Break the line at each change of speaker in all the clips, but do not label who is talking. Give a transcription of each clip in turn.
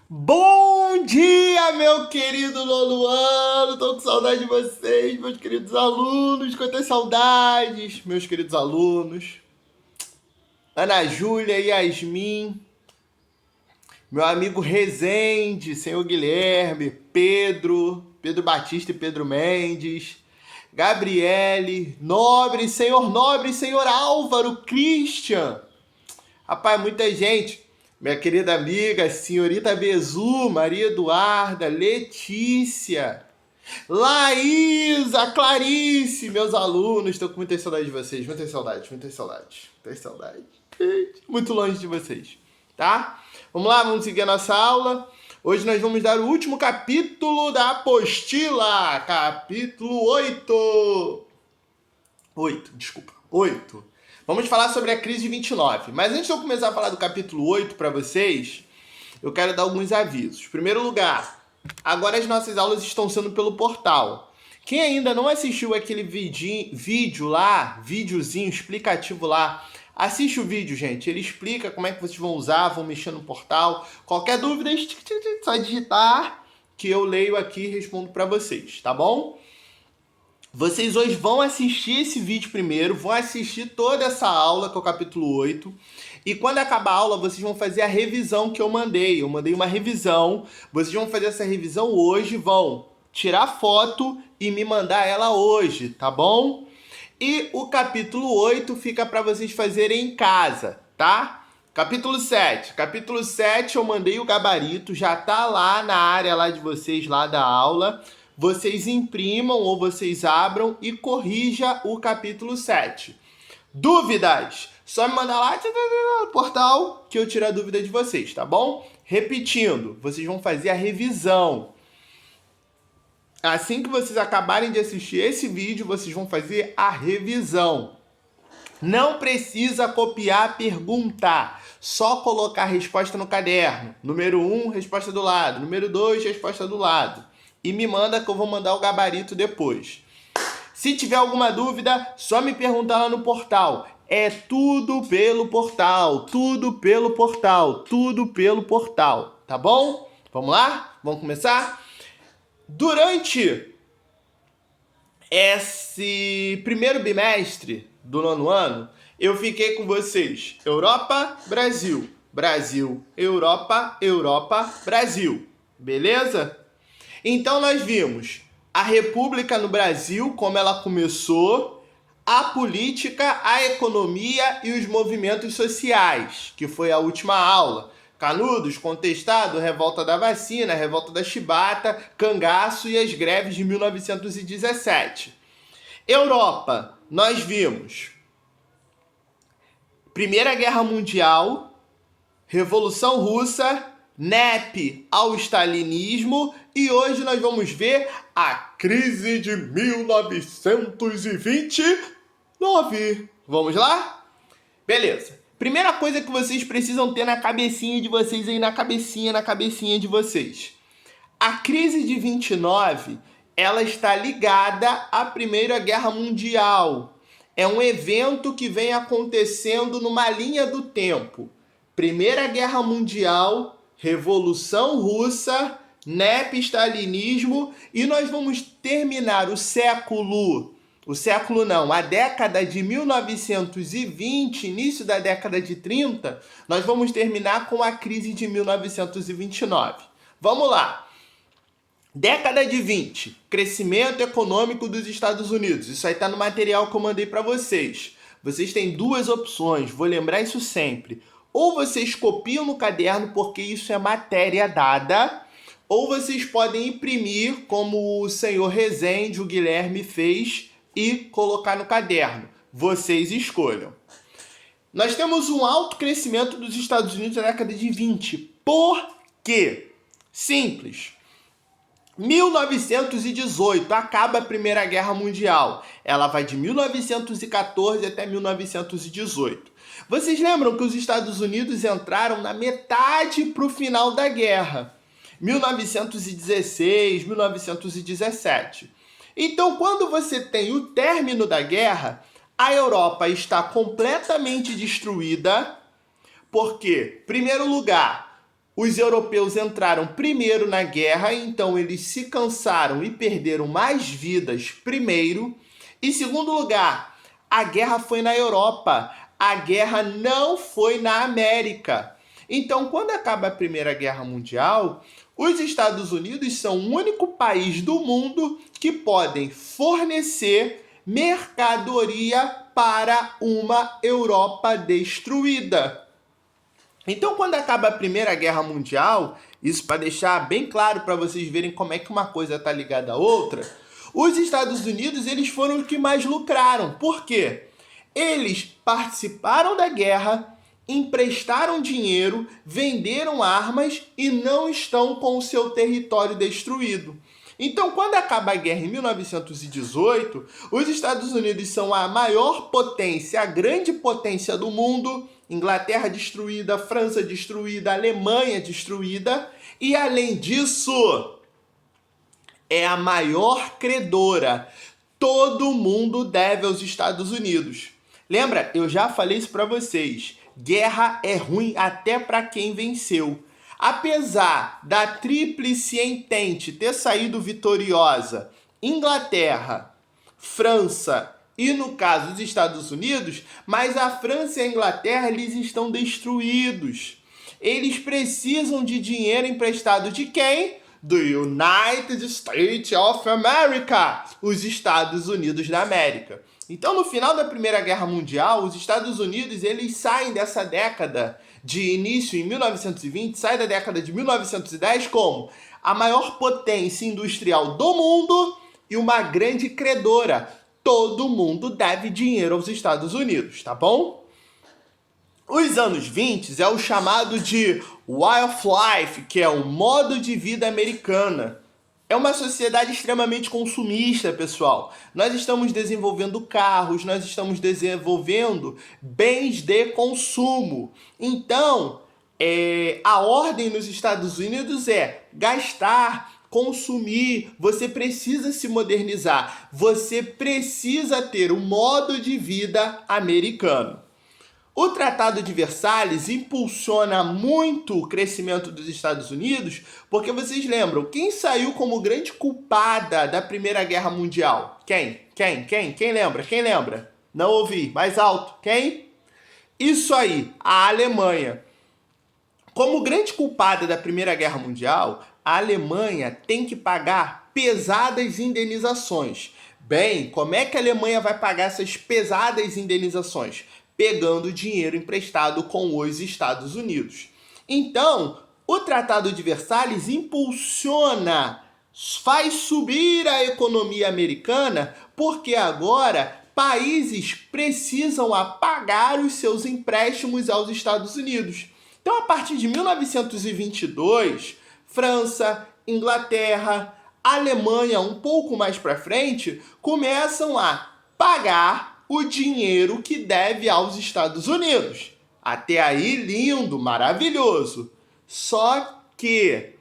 Bom dia, meu querido nono ano! Tô com saudade de vocês, meus queridos alunos. Quantas saudades, meus queridos alunos. Ana Júlia, Yasmin, meu amigo Rezende, senhor Guilherme, Pedro Batista e Pedro Mendes, Gabriele, Nobre, senhor Álvaro, Christian. Rapaz, muita gente. Minha querida amiga, senhorita Bezu, Maria Eduarda, Letícia, Laísa, Clarice, meus alunos. Estou com muita saudade de vocês, muitas saudades, muitas saudades, muitas saudades. Muito longe de vocês, tá? Vamos lá, vamos seguir a nossa aula. Hoje nós vamos dar o último capítulo da apostila, capítulo 8. Vamos falar sobre a crise de 29. Mas antes de eu começar a falar do capítulo 8 para vocês, eu quero dar alguns avisos. Em primeiro lugar, agora as nossas aulas estão sendo pelo portal. Quem ainda não assistiu aquele videozinho explicativo lá, assiste o vídeo, gente. Ele explica como é que vocês vão usar, vão mexer no portal. Qualquer dúvida, é só digitar que eu leio aqui e respondo para vocês, tá bom? Vocês hoje vão assistir esse vídeo primeiro, vão assistir toda essa aula, que é o capítulo 8. E quando acabar a aula, vocês vão fazer a revisão que eu mandei. Eu mandei uma revisão. Vocês vão fazer essa revisão hoje, vão tirar foto e me mandar ela hoje, tá bom? E o capítulo 8 fica para vocês fazerem em casa, tá? Capítulo 7. Capítulo 7 eu mandei o gabarito, já tá lá na área lá de vocês, lá da aula. Vocês imprimam ou vocês abram e corrija o capítulo 7. Dúvidas? Só me mandar lá no portal que eu tiro a dúvida de vocês, tá bom? Repetindo, vocês vão fazer a revisão. Assim que vocês acabarem de assistir esse vídeo, vocês vão fazer a revisão. Não precisa copiar, perguntar. Só colocar a resposta no caderno. Número 1, resposta do lado. Número 2, resposta do lado. E me manda que eu vou mandar o gabarito depois. Se tiver alguma dúvida, só me perguntar lá no portal. É tudo pelo portal, tudo pelo portal, tudo pelo portal, tá bom? Vamos lá? Vamos começar? Durante esse primeiro bimestre do nono ano, eu fiquei com vocês. Europa, Brasil. Brasil, Europa, Europa, Brasil. Beleza? Então nós vimos a República no Brasil, como ela começou, a política, a economia e os movimentos sociais, que foi a última aula. Canudos, Contestado, Revolta da Vacina, Revolta da Chibata, Cangaço e as greves de 1917. Europa, nós vimos Primeira Guerra Mundial, Revolução Russa, NEP ao stalinismo e hoje nós vamos ver a crise de 1929. Vamos lá? Beleza. Primeira coisa que vocês precisam ter na cabecinha de vocês aí, na cabecinha de vocês. A crise de 29, ela está ligada à Primeira Guerra Mundial. É um evento que vem acontecendo numa linha do tempo. Primeira Guerra Mundial, Revolução Russa, NEP, stalinismo, e nós vamos terminar a década de 1920, início da década de 30, nós vamos terminar com a crise de 1929. Vamos lá. Década de 20, crescimento econômico dos Estados Unidos. Isso aí está no material que eu mandei para vocês. Vocês têm duas opções, vou lembrar isso sempre. Ou vocês copiam no caderno, porque isso é matéria dada, ou vocês podem imprimir, como o senhor Rezende, o Guilherme fez, e colocar no caderno. Vocês escolham. Nós temos um alto crescimento dos Estados Unidos na década de 20. Por quê? Simples. 1918, acaba a Primeira Guerra Mundial. Ela vai de 1914 até 1918. Vocês lembram que os Estados Unidos entraram na metade para o final da guerra? 1916, 1917. Então, quando você tem o término da guerra, a Europa está completamente destruída, porque, em primeiro lugar, os europeus entraram primeiro na guerra, então eles se cansaram e perderam mais vidas primeiro. Em segundo lugar, a guerra foi na Europa, a guerra não foi na América. Então, quando acaba a Primeira Guerra Mundial, os Estados Unidos são o único país do mundo que podem fornecer mercadoria para uma Europa destruída. Então, quando acaba a Primeira Guerra Mundial, isso para deixar bem claro para vocês verem como é que uma coisa está ligada à outra, os Estados Unidos eles foram os que mais lucraram. Por quê? Eles participaram da guerra, emprestaram dinheiro, venderam armas e não estão com o seu território destruído. Então, quando acaba a guerra em 1918, os Estados Unidos são a maior potência, a grande potência do mundo. Inglaterra destruída, França destruída, Alemanha destruída. E, além disso, é a maior credora. Todo mundo deve aos Estados Unidos. Lembra? Eu já falei isso para vocês. Guerra é ruim até para quem venceu. Apesar da Tríplice Entente ter saído vitoriosa, Inglaterra, França e, no caso, os Estados Unidos, mas a França e a Inglaterra eles estão destruídos. Eles precisam de dinheiro emprestado de quem? Do United States of America, os Estados Unidos da América. Então, no final da Primeira Guerra Mundial, os Estados Unidos eles saem dessa década de início em 1920, saem da década de 1910 como a maior potência industrial do mundo e uma grande credora. Todo mundo deve dinheiro aos Estados Unidos, tá bom? Os anos 20 é o chamado de Way of Life, que é o modo de vida americana. É uma sociedade extremamente consumista, pessoal. Nós estamos desenvolvendo carros, nós estamos desenvolvendo bens de consumo. Então, a ordem nos Estados Unidos é gastar, consumir, você precisa se modernizar, você precisa ter o modo de vida americano. O Tratado de Versalhes impulsiona muito o crescimento dos Estados Unidos, porque vocês lembram, quem saiu como grande culpada da Primeira Guerra Mundial? Quem? Quem lembra? Quem lembra? Não ouvi. Mais alto. Quem? Isso aí, a Alemanha. Como grande culpada da Primeira Guerra Mundial, a Alemanha tem que pagar pesadas indenizações. Bem, como é que a Alemanha vai pagar essas pesadas indenizações? Pegando dinheiro emprestado com os Estados Unidos. Então, o Tratado de Versalhes impulsiona, faz subir a economia americana, porque agora países precisam pagar os seus empréstimos aos Estados Unidos. Então, a partir de 1922, França, Inglaterra, Alemanha, um pouco mais para frente, começam a pagar o dinheiro que deve aos Estados Unidos. Até aí, lindo, maravilhoso. Só que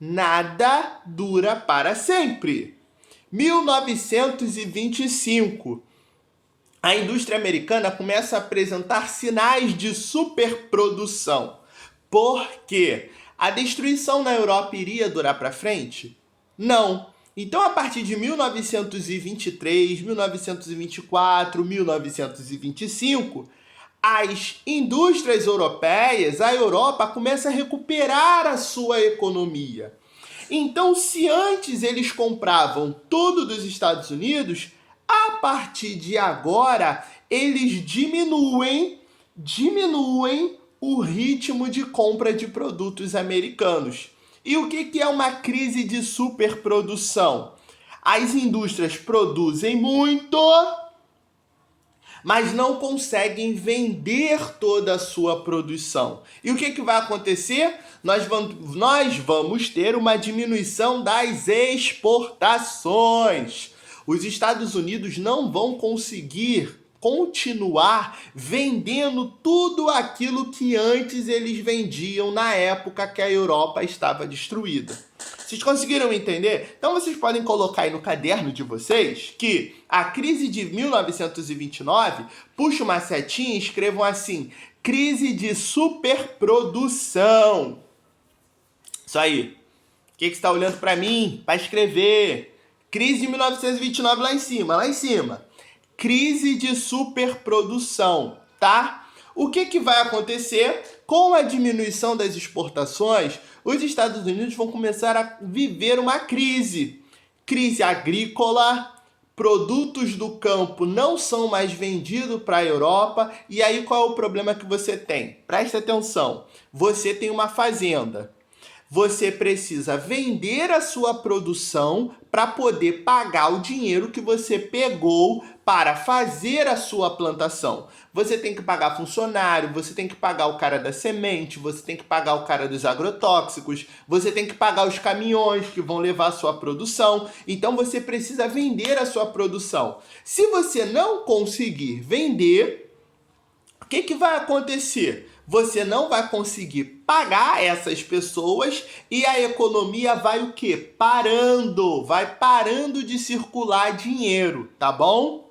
nada dura para sempre. 1925. A indústria americana começa a apresentar sinais de superprodução. Por quê? A destruição na Europa iria durar para frente? Não. Então, a partir de 1923, 1924, 1925, as indústrias europeias, a Europa começa a recuperar a sua economia. Então, se antes eles compravam tudo dos Estados Unidos, a partir de agora, eles diminuem o ritmo de compra de produtos americanos. E o que é uma crise de superprodução? As indústrias produzem muito, mas não conseguem vender toda a sua produção. E o que vai acontecer? Nós vamos ter uma diminuição das exportações. Os Estados Unidos não vão conseguir continuar vendendo tudo aquilo que antes eles vendiam na época que a Europa estava destruída. Vocês conseguiram entender? Então vocês podem colocar aí no caderno de vocês que a crise de 1929, puxa uma setinha e escrevam assim, crise de superprodução. Isso aí. O que você está olhando para mim? Para escrever. Crise de 1929 lá em cima, lá em cima. Crise de superprodução, tá? O que vai acontecer? Com a diminuição das exportações, os Estados Unidos vão começar a viver uma crise. Crise agrícola, produtos do campo não são mais vendidos para a Europa. E aí qual é o problema que você tem? Presta atenção. Você tem uma fazenda. Você precisa vender a sua produção para poder pagar o dinheiro que você pegou para fazer a sua plantação. Você tem que pagar funcionário, você tem que pagar o cara da semente, você tem que pagar o cara dos agrotóxicos, você tem que pagar os caminhões que vão levar a sua produção. Então você precisa vender a sua produção. Se você não conseguir vender, o que vai acontecer? Você não vai conseguir pagar essas pessoas e a economia vai o quê? Parando, vai parando de circular dinheiro, tá bom?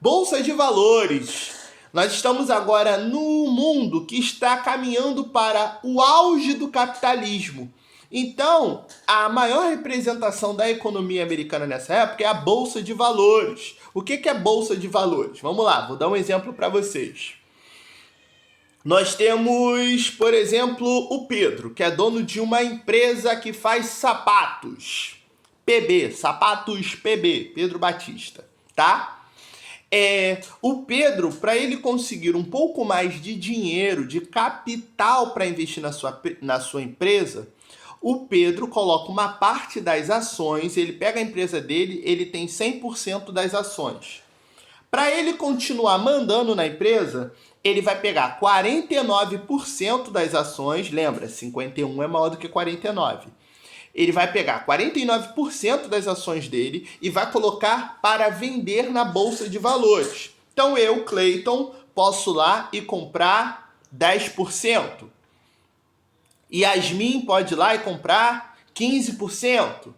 Bolsa de valores. Nós estamos agora num mundo que está caminhando para o auge do capitalismo. Então, a maior representação da economia americana nessa época é a Bolsa de Valores. O que é Bolsa de Valores? Vamos lá, vou dar um exemplo para vocês. Nós temos, por exemplo, o Pedro, que é dono de uma empresa que faz sapatos. PB, sapatos PB, Pedro Batista, tá? O Pedro, para ele conseguir um pouco mais de dinheiro, de capital para investir na sua empresa, o Pedro coloca uma parte das ações, ele pega a empresa dele, ele tem 100% das ações. Para ele continuar mandando na empresa, ele vai pegar 49% das ações, lembra, 51 é maior do que 49. Ele vai pegar 49% das ações dele e vai colocar para vender na Bolsa de Valores. Então eu, Cleiton, posso lá e comprar 10%. Yasmin pode ir lá e comprar 15%.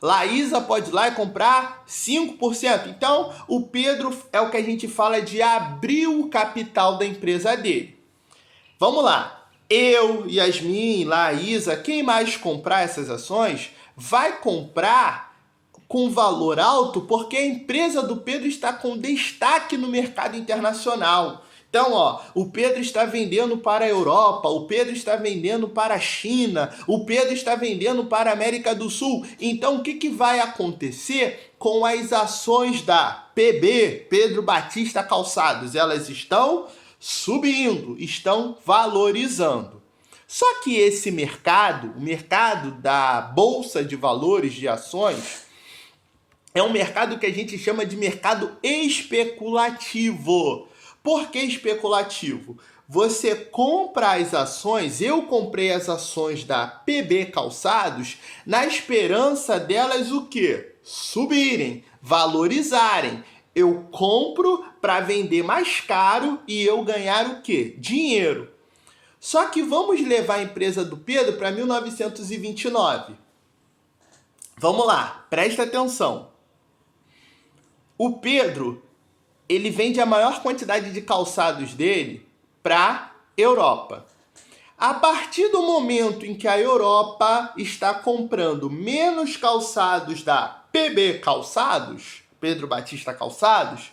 Laísa pode ir lá e comprar 5%. Então, o Pedro é o que a gente fala de abrir o capital da empresa dele. Vamos lá. Eu, Yasmin, Laísa, quem mais comprar essas ações, vai comprar com valor alto porque a empresa do Pedro está com destaque no mercado internacional. Então, o Pedro está vendendo para a Europa, o Pedro está vendendo para a China, o Pedro está vendendo para a América do Sul. Então, o que vai acontecer com as ações da PB, Pedro Batista Calçados? Elas estão subindo, estão valorizando. Só que esse mercado, o mercado da Bolsa de Valores de ações, é um mercado que a gente chama de mercado especulativo. Por que especulativo? Você compra as ações, eu comprei as ações da PB Calçados na esperança delas o quê? Subirem, valorizarem. Eu compro para vender mais caro e eu ganhar o quê? Dinheiro. Só que vamos levar a empresa do Pedro para 1929. Vamos lá, presta atenção. O Pedro, ele vende a maior quantidade de calçados dele para a Europa. A partir do momento em que a Europa está comprando menos calçados da PB Calçados, Pedro Batista Calçados,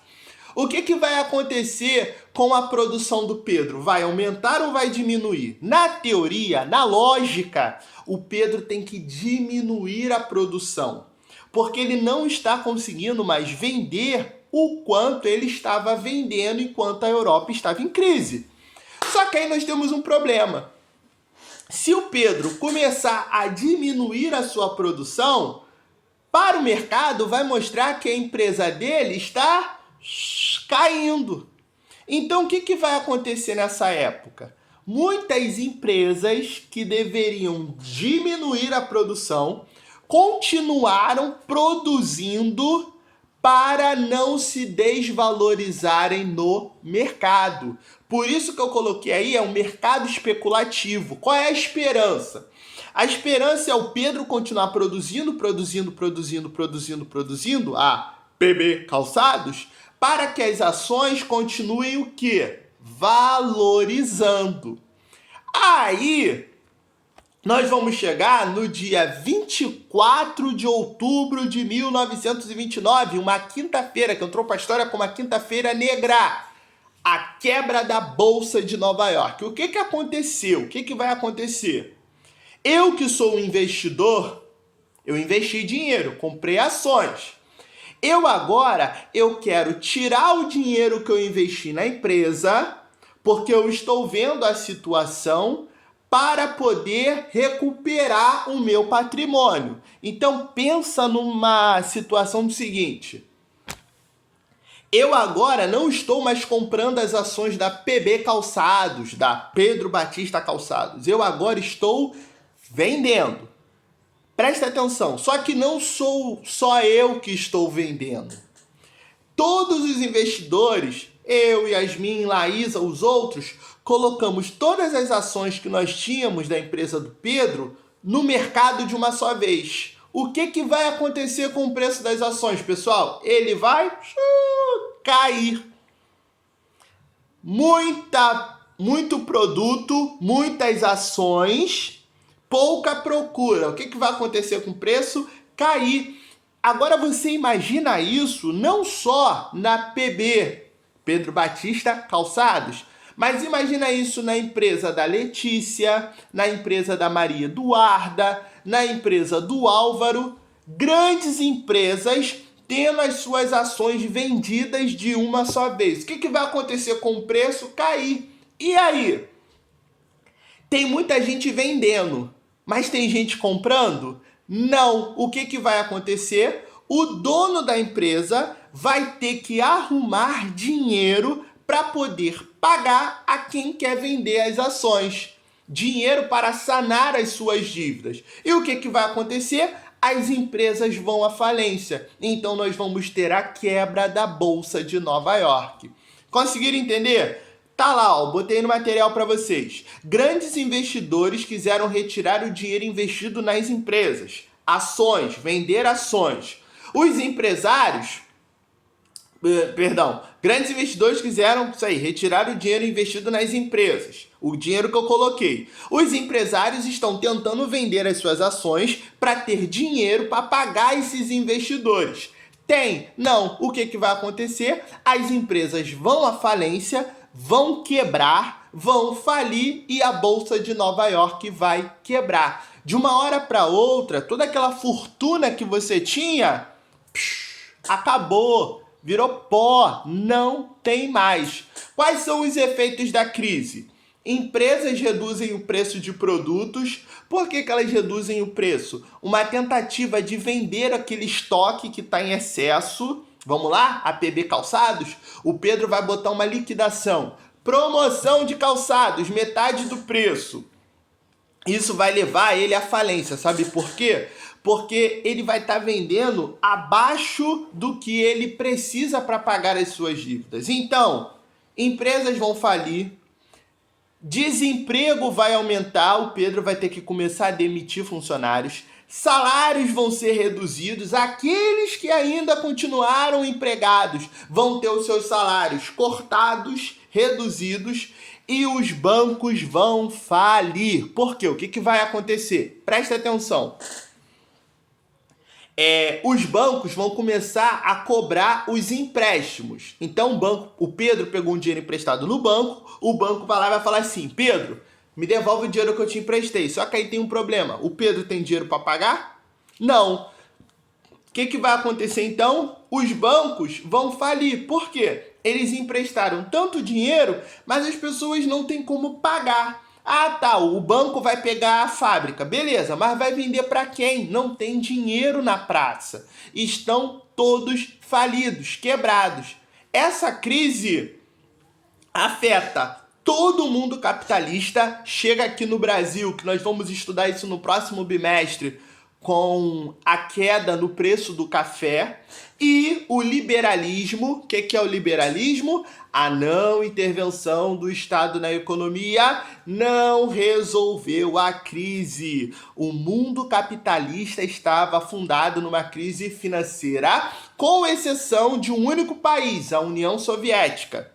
o que vai acontecer com a produção do Pedro? Vai aumentar ou vai diminuir? Na teoria, na lógica, o Pedro tem que diminuir a produção, porque ele não está conseguindo mais vender o quanto ele estava vendendo enquanto a Europa estava em crise. Só que aí nós temos um problema. Se o Pedro começar a diminuir a sua produção, para o mercado vai mostrar que a empresa dele está caindo. Então o que vai acontecer nessa época? Muitas empresas que deveriam diminuir a produção continuaram produzindo para não se desvalorizarem no mercado. Por isso que eu coloquei aí, é um mercado especulativo. Qual é a esperança? A esperança é o Pedro continuar produzindo a PB Calçados, para que as ações continuem o quê? Valorizando. Aí, nós vamos chegar no dia 24 de outubro de 1929, uma quinta-feira, que entrou para a história como a Quinta-feira Negra, a quebra da Bolsa de Nova York. O que aconteceu? O que vai acontecer? Eu que sou um investidor, eu investi dinheiro, comprei ações. Eu quero tirar o dinheiro que eu investi na empresa, porque eu estou vendo a situação para poder recuperar o meu patrimônio. Então pensa numa situação do seguinte: eu agora não estou mais comprando as ações da PB Calçados, da Pedro Batista Calçados. Eu agora estou vendendo. Presta atenção, só que não sou só eu que estou vendendo. Todos os investidores, eu, Yasmin, Laísa, os outros, colocamos todas as ações que nós tínhamos da empresa do Pedro no mercado de uma só vez. O que vai acontecer com o preço das ações, pessoal? Ele vai cair. Muito produto, muitas ações, pouca procura. O que vai acontecer com o preço? Cair. Agora você imagina isso não só na PB, Pedro Batista Calçados, mas imagina isso na empresa da Letícia, na empresa da Maria Eduarda, na empresa do Álvaro. Grandes empresas tendo as suas ações vendidas de uma só vez. O que vai acontecer com o preço? Cair. E aí? Tem muita gente vendendo, mas tem gente comprando? Não. O que vai acontecer? O dono da empresa vai ter que arrumar dinheiro para poder pagar a quem quer vender as ações. Dinheiro para sanar as suas dívidas. E o que vai acontecer? As empresas vão à falência. Então nós vamos ter a quebra da Bolsa de Nova York. Conseguiram entender? Tá lá, ó, botei no material para vocês. Grandes investidores quiseram retirar o dinheiro investido nas empresas. Ações, vender ações. Os empresários, grandes investidores quiseram retirar o dinheiro investido nas empresas. O dinheiro que eu coloquei. Os empresários estão tentando vender as suas ações para ter dinheiro para pagar esses investidores. Tem? Não. O que vai acontecer? As empresas vão à falência, vão quebrar, vão falir e a Bolsa de Nova York vai quebrar. De uma hora para outra, toda aquela fortuna que você tinha, acabou, virou pó, não tem mais. Quais são os efeitos da crise? Empresas reduzem o preço de produtos. Por que elas reduzem o preço? Uma tentativa de vender aquele estoque que está em excesso. Vamos lá? A PB Calçados. O Pedro vai botar uma liquidação. Promoção de calçados, metade do preço. Isso vai levar ele à falência. Sabe por quê? Porque ele vai estar vendendo abaixo do que ele precisa para pagar as suas dívidas. Então, empresas vão falir. Desemprego vai aumentar, o Pedro vai ter que começar a demitir funcionários, salários vão ser reduzidos, aqueles que ainda continuaram empregados vão ter os seus salários cortados, reduzidos e os bancos vão falir. Por quê? O que vai acontecer? Presta atenção. Os bancos vão começar a cobrar os empréstimos. Então o Pedro pegou um dinheiro emprestado no banco, o banco vai lá e vai falar assim: Pedro, me devolve o dinheiro que eu te emprestei. Só que aí tem um problema, o Pedro tem dinheiro para pagar? Não. O que vai acontecer então? Os bancos vão falir. Por quê? Eles emprestaram tanto dinheiro, mas as pessoas não têm como pagar. Ah, tá, o banco vai pegar a fábrica, beleza, mas vai vender para quem? Não tem dinheiro na praça. Estão todos falidos, quebrados. Essa crise afeta todo o mundo capitalista. Chega aqui no Brasil, que nós vamos estudar isso no próximo bimestre, com a queda no preço do café e o liberalismo. O que é o liberalismo? A não intervenção do Estado na economia não resolveu a crise. O mundo capitalista estava afundado numa crise financeira, com exceção de um único país, a União Soviética.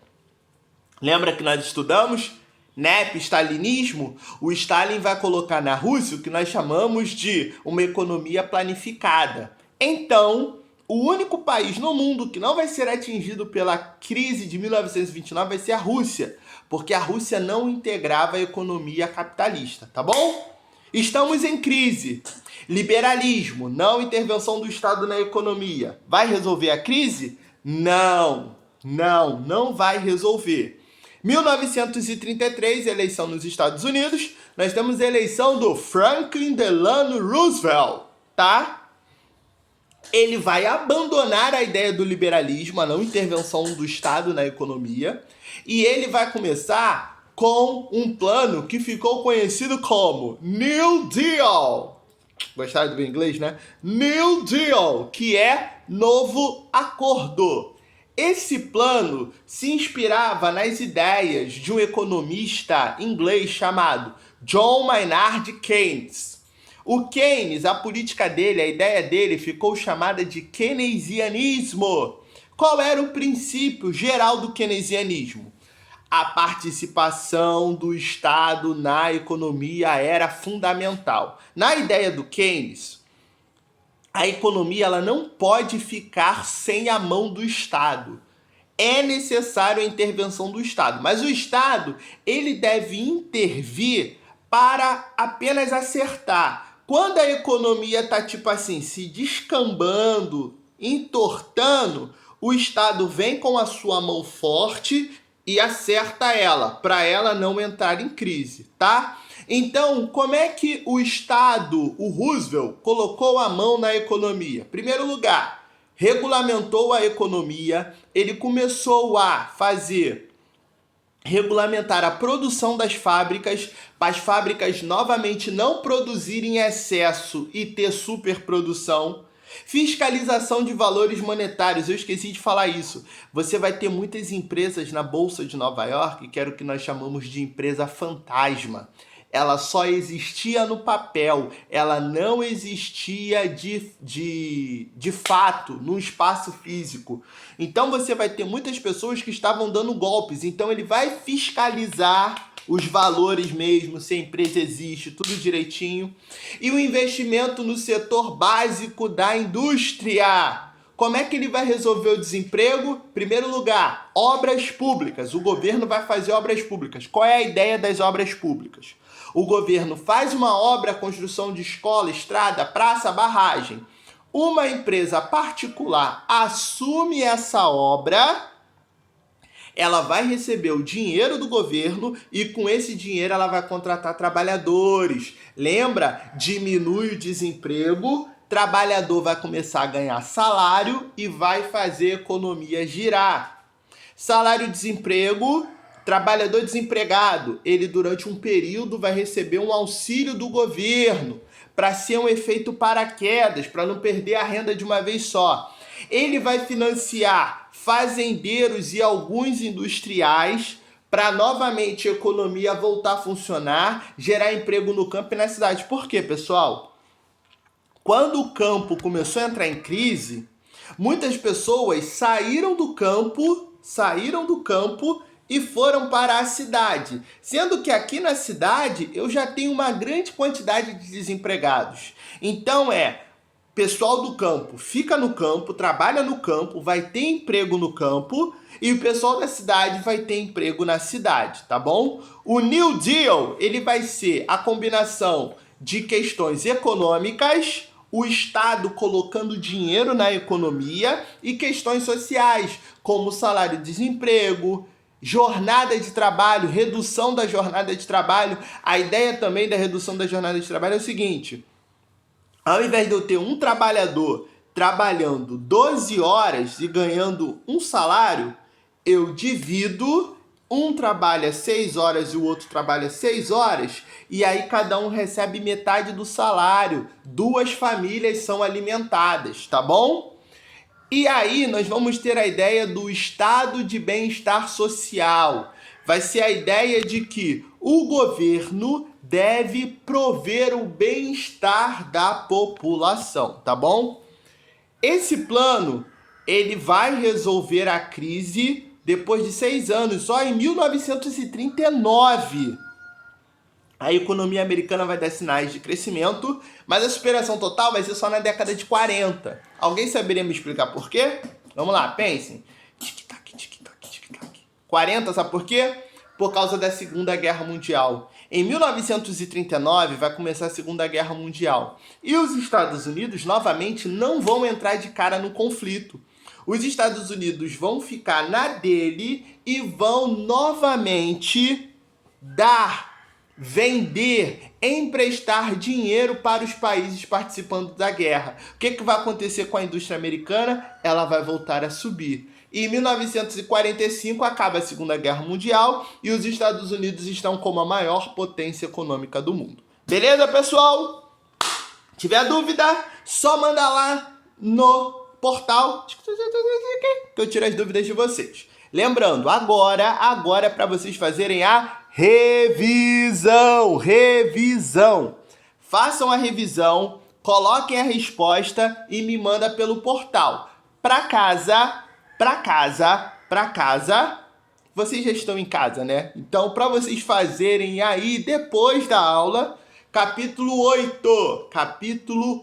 Lembra que nós estudamos? NEP, stalinismo, o Stalin vai colocar na Rússia o que nós chamamos de uma economia planificada. Então, o único país no mundo que não vai ser atingido pela crise de 1929 vai ser a Rússia, porque a Rússia não integrava a economia capitalista, tá bom? Estamos em crise. Liberalismo, não intervenção do Estado na economia. Vai resolver a crise? Não vai resolver. 1933, eleição nos Estados Unidos, nós temos a eleição do Franklin Delano Roosevelt, tá? Ele vai abandonar a ideia do liberalismo, a não intervenção do Estado na economia, e ele vai começar com um plano que ficou conhecido como New Deal. Gostaram do meu inglês, né? New Deal, que é novo acordo. Esse plano se inspirava nas ideias de um economista inglês chamado John Maynard Keynes. O Keynes, a política dele, a ideia dele ficou chamada de keynesianismo. Qual era o princípio geral do keynesianismo? A participação do Estado na economia era fundamental. Na ideia do Keynes, a economia ela não pode ficar sem a mão do Estado. É necessário a intervenção do Estado, mas o Estado ele deve intervir para apenas acertar. Quando a economia está tipo assim, se descambando, entortando, o Estado vem com a sua mão forte e acerta ela, para ela não entrar em crise, tá? Então, como é que o Estado, o Roosevelt, colocou a mão na economia? Primeiro lugar, regulamentou a economia, ele começou a regulamentar a produção das fábricas, para as fábricas novamente não produzirem excesso e ter superprodução. Fiscalização de valores monetários, eu esqueci de falar isso. Você vai ter muitas empresas na Bolsa de Nova York, que era o que nós chamamos de empresa fantasma. Ela só existia no papel, ela não existia de fato, no espaço físico. Então você vai ter muitas pessoas que estavam dando golpes, então ele vai fiscalizar os valores mesmo, se a empresa existe, tudo direitinho. E o investimento no setor básico da indústria. Como é que ele vai resolver o desemprego? Primeiro lugar, obras públicas. O governo vai fazer obras públicas. Qual é a ideia das obras públicas? O governo faz uma obra, construção de escola, estrada, praça, barragem. Uma empresa particular assume essa obra, ela vai receber o dinheiro do governo e com esse dinheiro ela vai contratar trabalhadores. Lembra? Diminui o desemprego, trabalhador vai começar a ganhar salário e vai fazer a economia girar. Salário-desemprego, trabalhador desempregado, ele durante um período vai receber um auxílio do governo para ser um efeito paraquedas, para não perder a renda de uma vez só. Ele vai financiar fazendeiros e alguns industriais para novamente a economia voltar a funcionar, gerar emprego no campo e na cidade. Por quê, pessoal? Quando o campo começou a entrar em crise, muitas pessoas saíram do campo e foram para a cidade. Sendo que aqui na cidade eu já tenho uma grande quantidade de desempregados. Então pessoal do campo fica no campo, trabalha no campo, vai ter emprego no campo e o pessoal da cidade vai ter emprego na cidade, tá bom? O New Deal, ele vai ser a combinação de questões econômicas, o Estado colocando dinheiro na economia e questões sociais, como salário-desemprego, jornada de trabalho, redução da jornada de trabalho. A ideia também da redução da jornada de trabalho é o seguinte: ao invés de eu ter um trabalhador trabalhando 12 horas e ganhando um salário, eu divido, um trabalha 6 horas e o outro trabalha 6 horas, e aí cada um recebe metade do salário. 2 famílias são alimentadas, tá bom? E aí nós vamos ter a ideia do estado de bem-estar social. Vai ser a ideia de que o governo deve prover o bem-estar da população, tá bom? Esse plano, ele vai resolver a crise depois de 6 anos, só em 1939. A economia americana vai dar sinais de crescimento, mas a superação total vai ser só na década de 40. Alguém saberia me explicar por quê? Vamos lá, pensem. Tic-tac, tic-tac, tic-tac. 40, sabe por quê? Por causa da Segunda Guerra Mundial. Em 1939 vai começar a Segunda Guerra Mundial. E os Estados Unidos, novamente, não vão entrar de cara no conflito. Os Estados Unidos vão ficar na dele e vão novamente vender, emprestar dinheiro para os países participando da guerra. O que vai acontecer com a indústria americana? Ela vai voltar a subir. E em 1945 acaba a Segunda Guerra Mundial e os Estados Unidos estão como a maior potência econômica do mundo. Beleza, pessoal? Tiver dúvida, só manda lá no portal que eu tiro as dúvidas de vocês. Lembrando, agora é para vocês fazerem a revisão. Façam a revisão, coloquem a resposta e me manda pelo portal. Para casa, vocês já estão em casa, né? Então, para vocês fazerem aí depois da aula, capítulo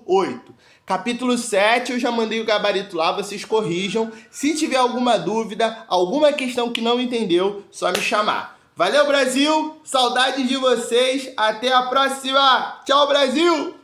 8. Capítulo 7, eu já mandei o gabarito lá, vocês corrijam. Se tiver alguma dúvida, alguma questão que não entendeu, só me chamar. Valeu, Brasil! Saudades de vocês! Até a próxima! Tchau, Brasil!